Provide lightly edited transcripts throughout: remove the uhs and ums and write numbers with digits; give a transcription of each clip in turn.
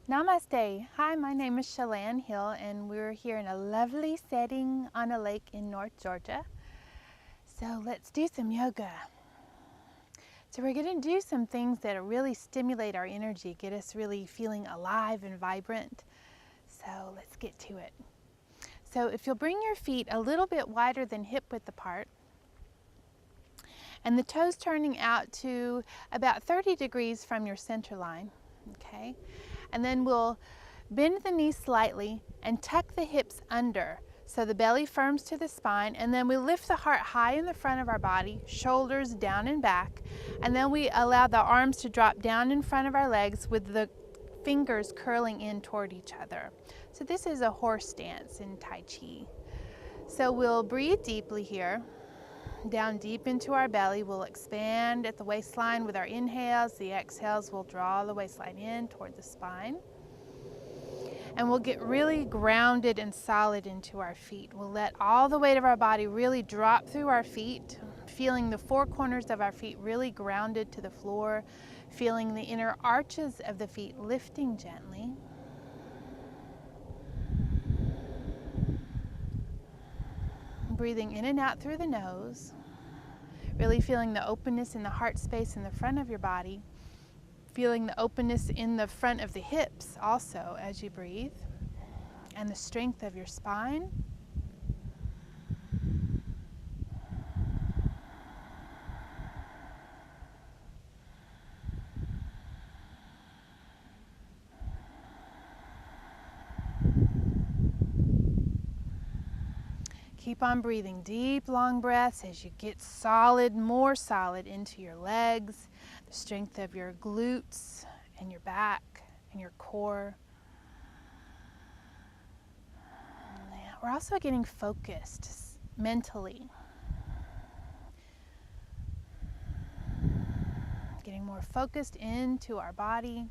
Namaste. Hi, my name is Shalan Hill, and we're here in a lovely setting on a lake in North Georgia. So let's do some yoga. So we're going to do some things that really stimulate our energy, get us really feeling alive and vibrant. So let's get to it. So if you'll bring your feet a little bit wider than hip width apart, and the toes turning out to about 30 degrees from your center line, okay? And then we'll bend the knees slightly and tuck the hips under so the belly firms to the spine, and then we lift the heart high in the front of our body, shoulders down and back, and then we allow the arms to drop down in front of our legs with the fingers curling in toward each other. So this is a horse stance in Tai Chi. So we'll breathe deeply here. Down deep into our belly, we'll expand at the waistline with our inhales. The exhales will draw the waistline in toward the spine. And we'll get really grounded and solid into our feet. We'll let all the weight of our body really drop through our feet, feeling the four corners of our feet really grounded to the floor, feeling the inner arches of the feet lifting gently. Breathing in and out through the nose, really feeling the openness in the heart space in the front of your body, feeling the openness in the front of the hips also as you breathe, and the strength of your spine. Keep on breathing deep, long breaths as you get solid, more solid into your legs, the strength of your glutes and your back and your core. We're also getting focused mentally, getting more focused into our body,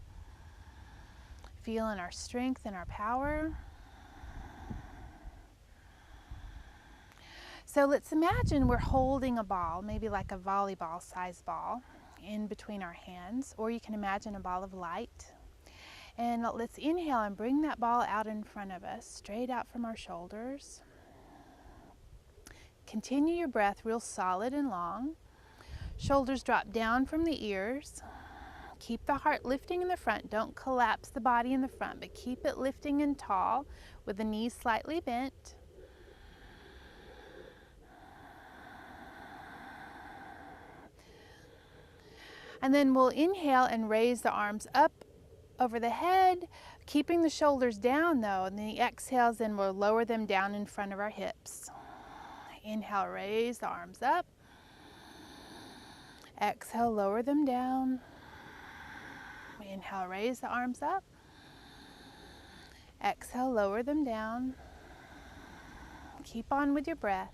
feeling our strength and our power. So let's imagine we're holding a ball, maybe like a volleyball size ball, in between our hands, or you can imagine a ball of light. And let's inhale and bring that ball out in front of us, straight out from our shoulders. Continue your breath real solid and long. Shoulders drop down from the ears. Keep the heart lifting in the front. Don't collapse the body in the front, but keep it lifting and tall with the knees slightly bent. And then we'll inhale and raise the arms up over the head, keeping the shoulders down though, and the exhales, then we'll lower them down in front of our hips. Inhale, raise the arms up. Exhale, lower them down. Inhale, raise the arms up. Exhale, lower them down. Keep on with your breath.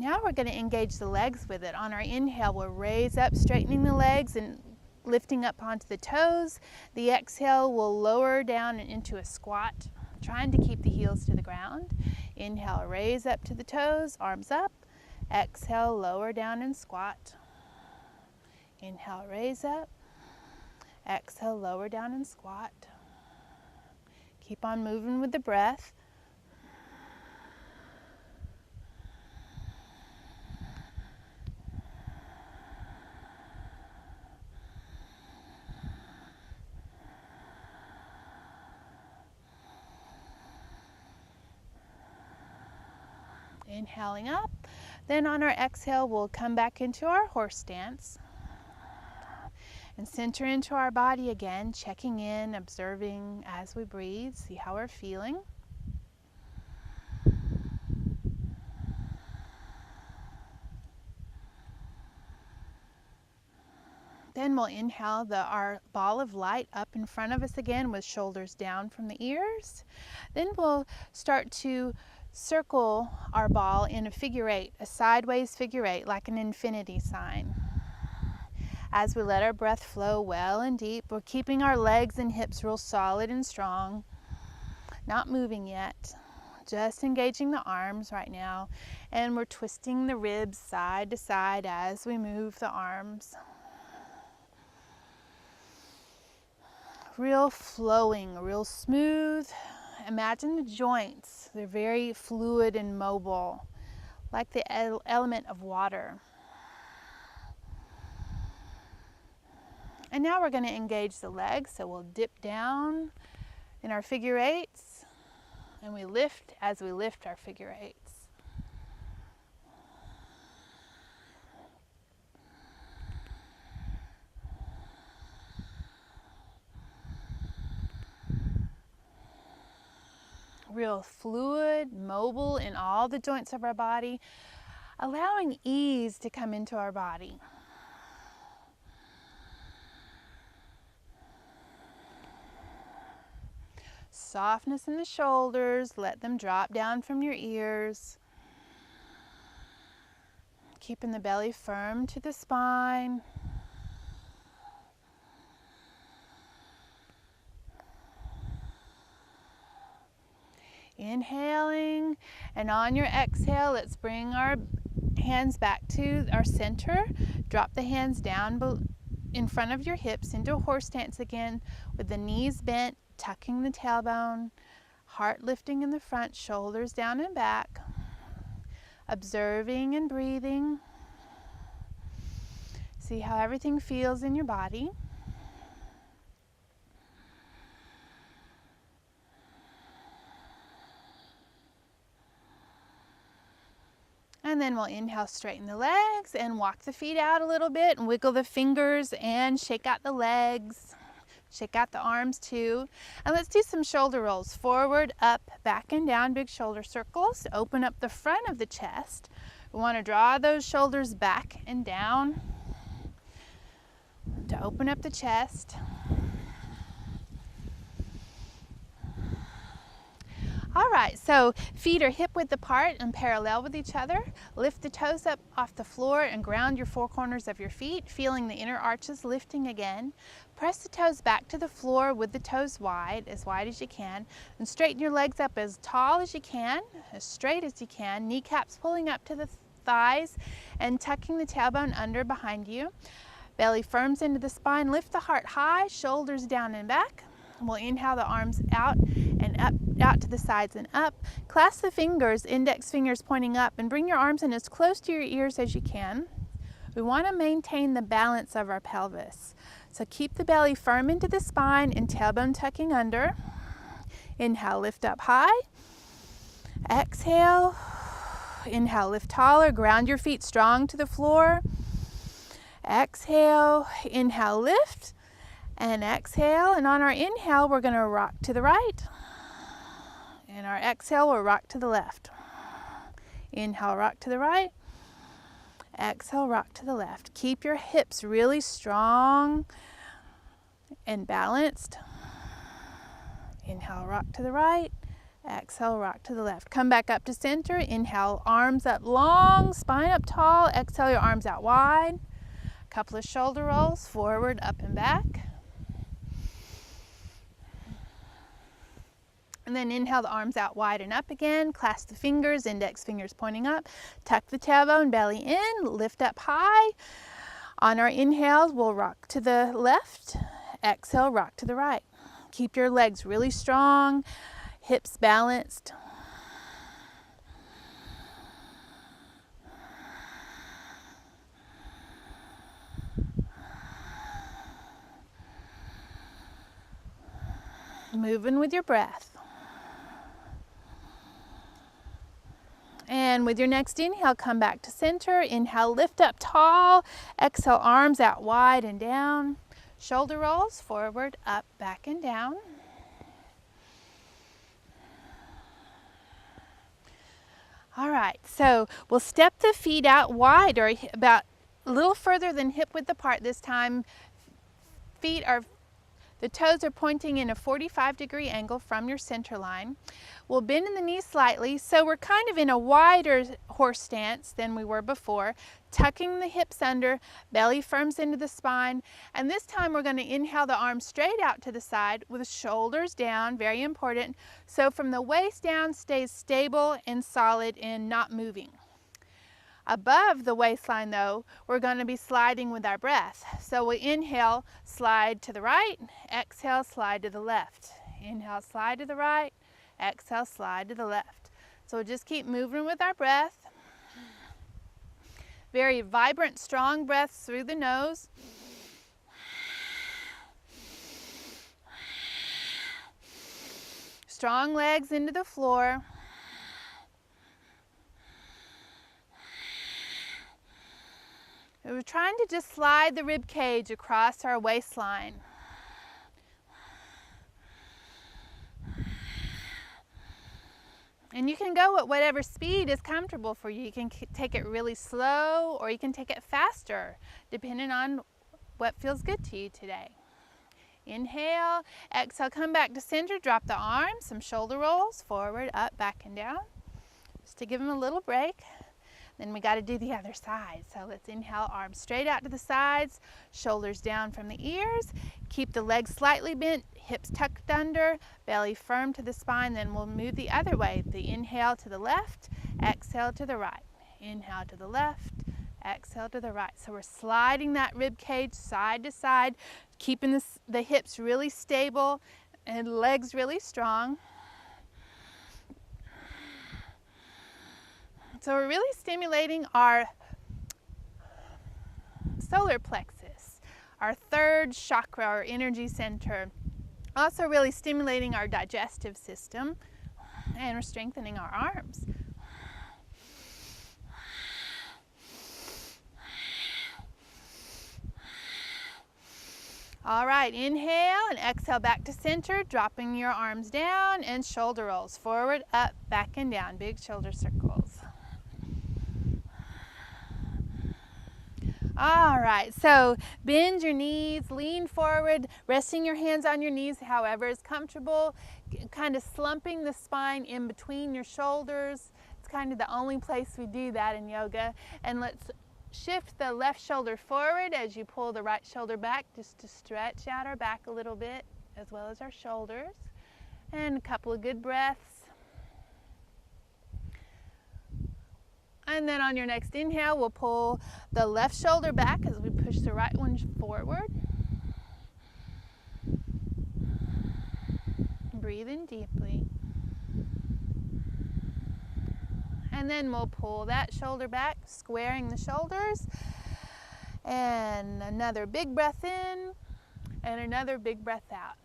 Now we're going to engage the legs with it. On our inhale, we'll raise up, straightening the legs and lifting up onto the toes. The exhale will lower down and into a squat, trying to keep the heels to the ground. Inhale, raise up to the toes, arms up. Exhale, lower down and squat. Inhale, raise up. Exhale, lower down and squat. Keep on moving with the breath. Inhaling up. Then on our exhale, we'll come back into our horse stance and center into our body again, checking in, observing as we breathe, see how we're feeling. Then we'll inhale our ball of light up in front of us again with shoulders down from the ears. Then we'll start to circle our ball in a figure eight, a sideways figure eight, like an infinity sign. As we let our breath flow well and deep, we're keeping our legs and hips real solid and strong, not moving yet, just engaging the arms right now, and we're twisting the ribs side to side as we move the arms. real flowing, real smooth. Imagine the joints. They're very fluid and mobile, like the element of water. And now we're going to engage the legs, so we'll dip down in our figure eights, and we lift as we lift our figure eights. Real fluid, mobile in all the joints of our body, allowing ease to come into our body. Softness in the shoulders, let them drop down from your ears. Keeping the belly firm to the spine. Inhaling, and on your exhale, let's bring our hands back to our center. Drop the hands down in front of your hips into a horse stance again, with the knees bent, tucking the tailbone, heart lifting in the front, shoulders down and back. Observing and breathing. See how everything feels in your body. And then we'll inhale, straighten the legs and walk the feet out a little bit and wiggle the fingers and shake out the legs. Shake out the arms too. And let's do some shoulder rolls. Forward, up, back and down, big shoulder circles. Open up the front of the chest. We want to draw those shoulders back and down to open up the chest. All right, so feet are hip width apart and parallel with each other. Lift the toes up off the floor and ground your four corners of your feet, feeling the inner arches lifting again. Press the toes back to the floor with the toes wide as you can, and straighten your legs up as tall as you can, as straight as you can, kneecaps pulling up to the thighs and tucking the tailbone under behind you. Belly firms into the spine, lift the heart high, shoulders down and back. We'll inhale the arms out and up, out to the sides and up. Clasp the fingers, index fingers pointing up, and bring your arms in as close to your ears as you can. We want to maintain the balance of our pelvis. So keep the belly firm into the spine and tailbone tucking under. Inhale, lift up high. Exhale. Inhale, lift taller. Ground your feet strong to the floor. Exhale. Inhale, lift. And exhale, and on our inhale, we're going to rock to the right. And our exhale, we'll rock to the left. Inhale, rock to the right. Exhale, rock to the left. Keep your hips really strong and balanced. Inhale, rock to the right. Exhale, rock to the left. Come back up to center. Inhale, arms up long, spine up tall. Exhale, your arms out wide. A couple of shoulder rolls, forward, up and back. And then inhale the arms out wide and up again. Clasp the fingers, index fingers pointing up. Tuck the tailbone, belly in, lift up high. On our inhales, we'll rock to the left. Exhale, rock to the right. Keep your legs really strong, hips balanced. Moving with your breath. And with your next inhale, come back to center. Inhale, lift up tall. Exhale, arms out wide and down. Shoulder rolls, forward, up, back and down. All right, so we'll step the feet out wide, or about a little further than hip width apart this time. The toes are pointing in a 45-degree angle from your center line. We'll bend in the knees slightly, so we're kind of in a wider horse stance than we were before, tucking the hips under, belly firms into the spine, and this time we're going to inhale the arms straight out to the side with shoulders down, very important, so from the waist down stays stable and solid and not moving. Above the waistline though, we're going to be sliding with our breath. So we inhale, slide to the right, exhale, slide to the left. Inhale, slide to the right, exhale, slide to the left. So we'll just keep moving with our breath. Very vibrant, strong breaths through the nose. Strong legs into the floor. We're trying to just slide the rib cage across our waistline. And you can go at whatever speed is comfortable for you. You can take it really slow or you can take it faster, depending on what feels good to you today. Inhale, exhale, come back to center, drop the arms, some shoulder rolls, forward, up, back, and down, just to give them a little break. Then we got to do the other side. So let's inhale, arms straight out to the sides, shoulders down from the ears. Keep the legs slightly bent, hips tucked under, belly firm to the spine. Then we'll move the other way. The inhale to the left, exhale to the right. Inhale to the left, exhale to the right. So we're sliding that rib cage side to side, keeping the hips really stable and legs really strong. So we're really stimulating our solar plexus, our third chakra, our energy center. Also really stimulating our digestive system, and we're strengthening our arms. All right, inhale and exhale back to center, dropping your arms down and shoulder rolls, forward, up, back, and down, big shoulder circles. All right, so bend your knees, lean forward, resting your hands on your knees however is comfortable, kind of slumping the spine in between your shoulders. It's kind of the only place we do that in yoga. And let's shift the left shoulder forward as you pull the right shoulder back, just to stretch out our back a little bit, as well as our shoulders. And a couple of good breaths. And then on your next inhale, we'll pull the left shoulder back as we push the right one forward. Breathe in deeply. And then we'll pull that shoulder back, squaring the shoulders. And another big breath in, and another big breath out.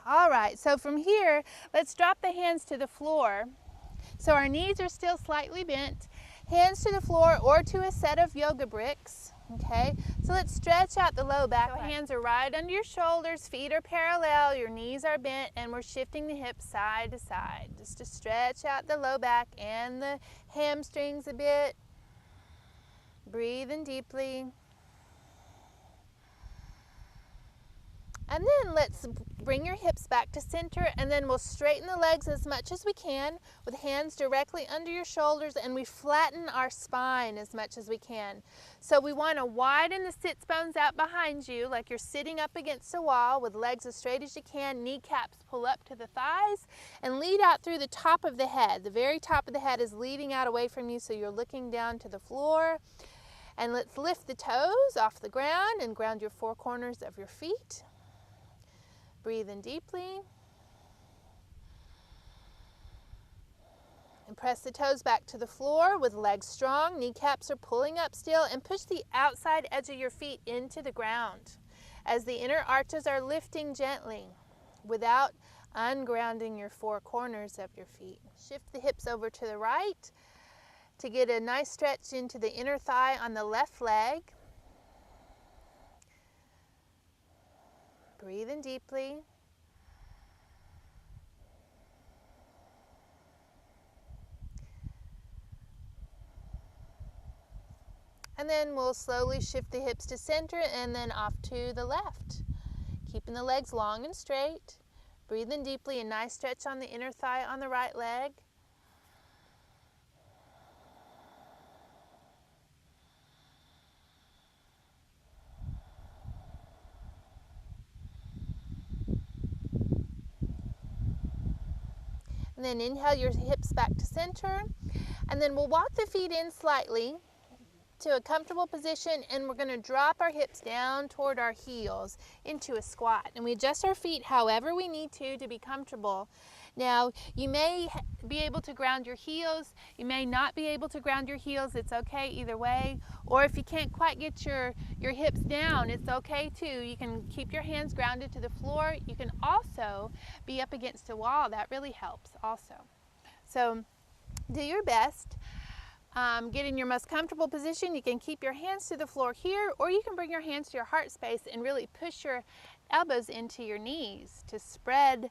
All right, so from here, let's drop the hands to the floor. So our knees are still slightly bent, hands to the floor or to a set of yoga bricks, okay? So let's stretch out the low back. So hands are right under your shoulders, feet are parallel, your knees are bent, and we're shifting the hips side to side, just to stretch out the low back and the hamstrings a bit. Breathe in deeply. And then let's bring your hips back to center, and then we'll straighten the legs as much as we can with hands directly under your shoulders, and we flatten our spine as much as we can. So we want to widen the sits bones out behind you like you're sitting up against a wall with legs as straight as you can, kneecaps pull up to the thighs, and lead out through the top of the head. The very top of the head is leading out away from you, so you're looking down to the floor. And let's lift the toes off the ground and ground your four corners of your feet. Breathe in deeply. And press the toes back to the floor with legs strong. Kneecaps are pulling up still, and push the outside edge of your feet into the ground as the inner arches are lifting gently without ungrounding your four corners of your feet. Shift the hips over to the right to get a nice stretch into the inner thigh on the left leg. Breathe in deeply. And then we'll slowly shift the hips to center and then off to the left. Keeping the legs long and straight. Breathe in deeply, a nice stretch on the inner thigh on the right leg. And then inhale your hips back to center. And then we'll walk the feet in slightly to a comfortable position, and we're going to drop our hips down toward our heels into a squat. And we adjust our feet however we need to be comfortable. Now, you may be able to ground your heels. You may not be able to ground your heels. It's okay either way. Or if you can't quite get your hips down, it's okay too. You can keep your hands grounded to the floor. You can also be up against a wall. That really helps also. So do your best. Get in your most comfortable position. You can keep your hands to the floor here, or you can bring your hands to your heart space and really push your elbows into your knees to spread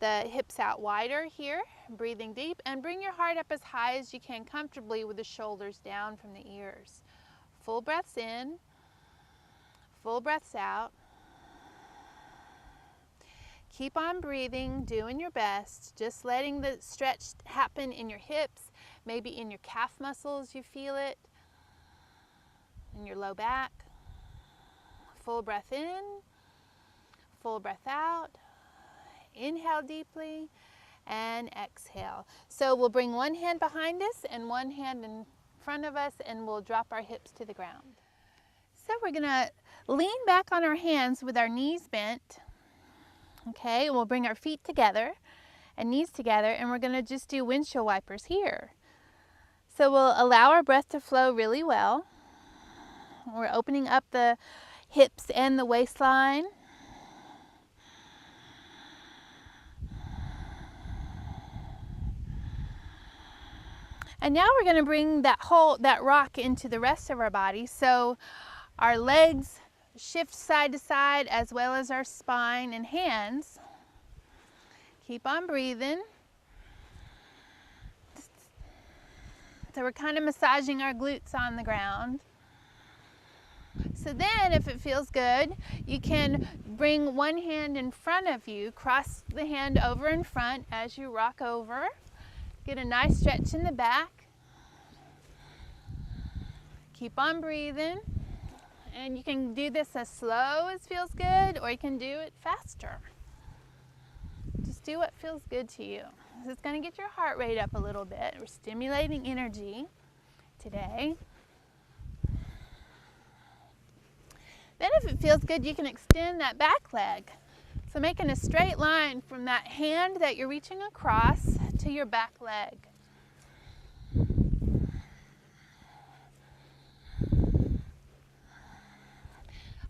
the hips out wider here, breathing deep, and bring your heart up as high as you can comfortably with the shoulders down from the ears. Full breaths in, full breaths out. Keep on breathing, doing your best, just letting the stretch happen in your hips, maybe in your calf muscles you feel it, in your low back. Full breath in, full breath out. Inhale deeply and exhale. So we'll bring one hand behind us and one hand in front of us, and we'll drop our hips to the ground. So we're going to lean back on our hands with our knees bent. Okay, we'll bring our feet together and knees together, and we're going to just do windshield wipers here. So we'll allow our breath to flow really well. We're opening up the hips and the waistline. And now we're going to bring that rock into the rest of our body. So our legs shift side to side, as well as our spine and hands. Keep on breathing. So we're kind of massaging our glutes on the ground. So then, if it feels good, you can bring one hand in front of you, cross the hand over in front as you rock over. Get a nice stretch in the back. Keep on breathing. And you can do this as slow as feels good, or you can do it faster. Just do what feels good to you. This is going to get your heart rate up a little bit. We're stimulating energy today. Then if it feels good, you can extend that back leg. So making a straight line from that hand that you're reaching across to your back leg.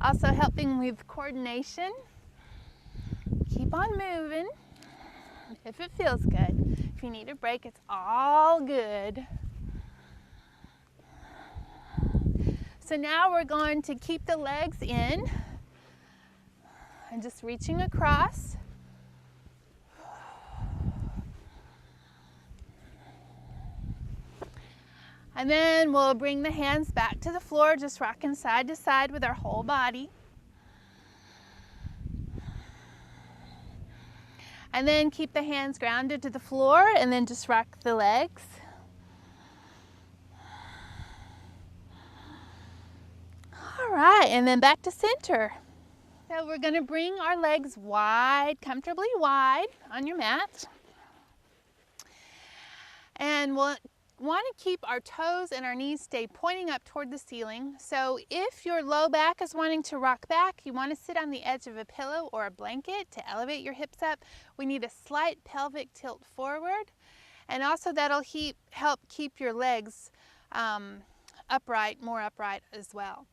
Also helping with coordination. Keep on moving if it feels good. If you need a break, it's all good. So now we're going to keep the legs in and just reaching across. And then we'll bring the hands back to the floor, just rocking side to side with our whole body. And then keep the hands grounded to the floor, and then just rock the legs. All right, and then back to center. So we're going to bring our legs wide, comfortably wide on your mat. And we'll want to keep our toes and our knees stay pointing up toward the ceiling. So if your low back is wanting to rock back, you want to sit on the edge of a pillow or a blanket to elevate your hips up. We need a slight pelvic tilt forward, and also that'll help keep your legs upright, more upright as well.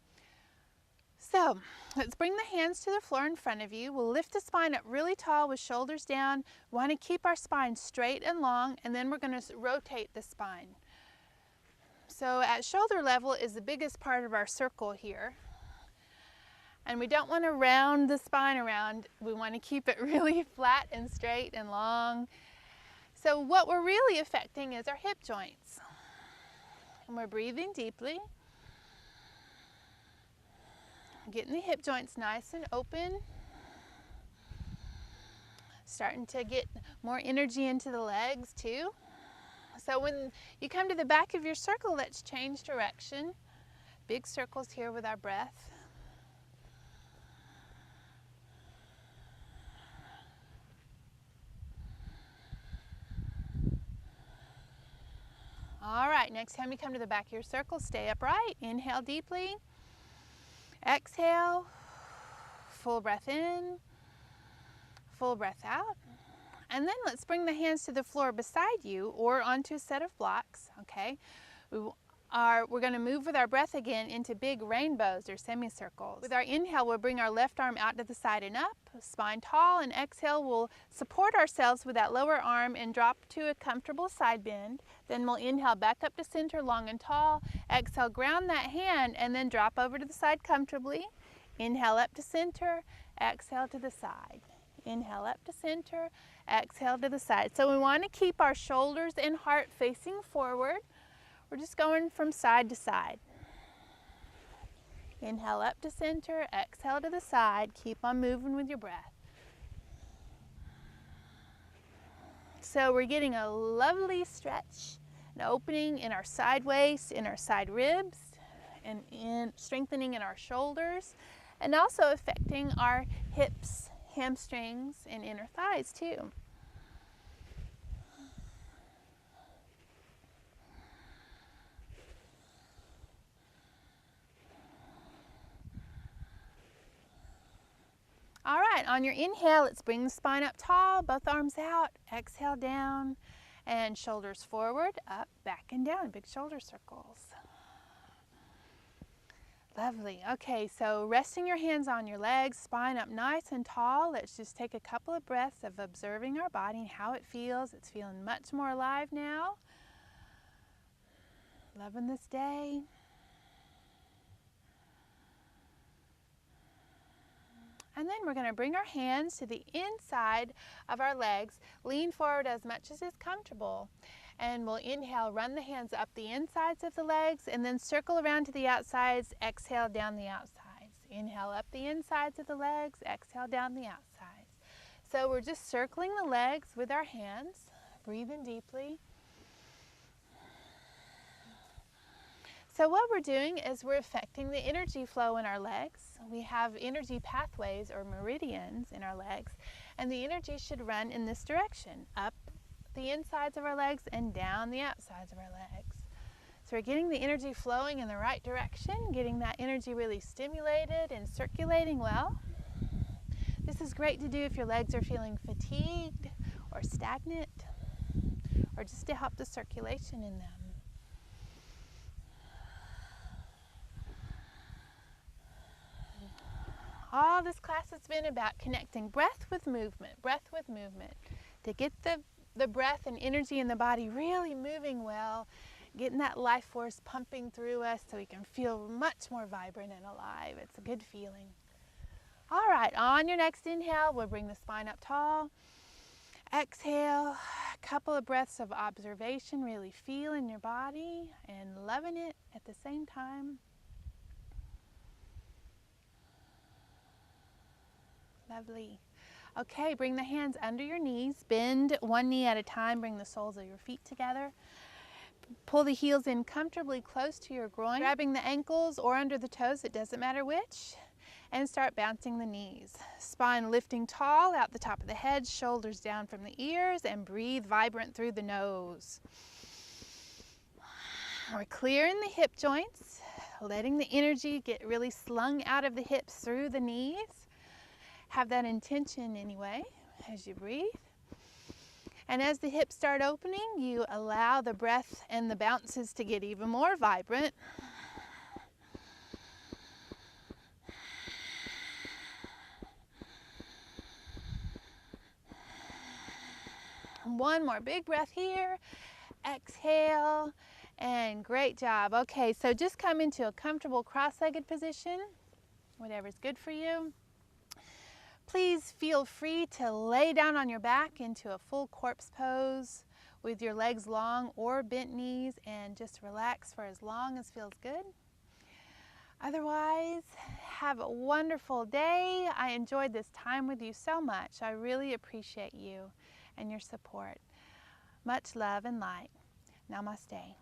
So let's bring the hands to the floor in front of you. We'll lift the spine up really tall with shoulders down. We want to keep our spine straight and long, and then we're going to rotate the spine. So at shoulder level is the biggest part of our circle here. And we don't want to round the spine around. We want to keep it really flat and straight and long. So what we're really affecting is our hip joints. And we're breathing deeply. Getting the hip joints nice and open. Starting to get more energy into the legs too. So when you come to the back of your circle, let's change direction. Big circles here with our breath. All right, next time you come to the back of your circle, stay upright. Inhale deeply. Exhale. Full breath in. Full breath out. And then let's bring the hands to the floor beside you or onto a set of blocks, okay? We're going to move with our breath again into big rainbows or semicircles. With our inhale, we'll bring our left arm out to the side and up, spine tall, and exhale, we'll support ourselves with that lower arm and drop to a comfortable side bend. Then we'll inhale back up to center, long and tall. Exhale, ground that hand, and then drop over to the side comfortably. Inhale up to center, exhale to the side. Inhale up to center, exhale to the side. So we want to keep our shoulders and heart facing forward. We're just going from side to side. Inhale up to center, exhale to the side. Keep on moving with your breath. So we're getting a lovely stretch, an opening in our side waist, in our side ribs, and in strengthening in our shoulders, and also affecting our hips, hamstrings, and inner thighs too. All right, on your inhale, let's bring the spine up tall, both arms out, exhale down, and shoulders forward, up, back, and down, big shoulder circles. Lovely. Okay, so resting your hands on your legs, spine up nice and tall. Let's just take a couple of breaths of observing our body and how it feels. It's feeling much more alive now. Loving this day. And then we're going to bring our hands to the inside of our legs, lean forward as much as is comfortable. And we'll inhale, run the hands up the insides of the legs, and then circle around to the outsides, exhale down the outsides. Inhale up the insides of the legs, exhale down the outsides. So we're just circling the legs with our hands, breathing deeply. So what we're doing is we're affecting the energy flow in our legs. We have energy pathways or meridians in our legs, and the energy should run in this direction, up the insides of our legs and down the outsides of our legs. So we're getting the energy flowing in the right direction, getting that energy really stimulated and circulating well. This is great to do if your legs are feeling fatigued or stagnant, or just to help the circulation in them. All this class has been about connecting breath with movement, to get the breath and energy in the body really moving well, getting that life force pumping through us so we can feel much more vibrant and alive. It's a good feeling. All right, on your next inhale, we'll bring the spine up tall. Exhale, a couple of breaths of observation, really feeling your body and loving it at the same time. Lovely. Okay, bring the hands under your knees. Bend one knee at a time. Bring the soles of your feet together. Pull the heels in comfortably close to your groin, grabbing the ankles or under the toes, it doesn't matter which, and start bouncing the knees. Spine lifting tall out the top of the head, shoulders down from the ears, and breathe vibrant through the nose. We're clearing the hip joints, letting the energy get really slung out of the hips through the knees. Have that intention anyway as you breathe. And as the hips start opening, you allow the breath and the bounces to get even more vibrant. One more big breath here. Exhale, and great job. Okay, so just come into a comfortable cross-legged position, whatever's good for you. Please feel free to lay down on your back into a full corpse pose with your legs long or bent knees, and just relax for as long as feels good. Otherwise, have a wonderful day. I enjoyed this time with you so much. I really appreciate you and your support. Much love and light. Namaste.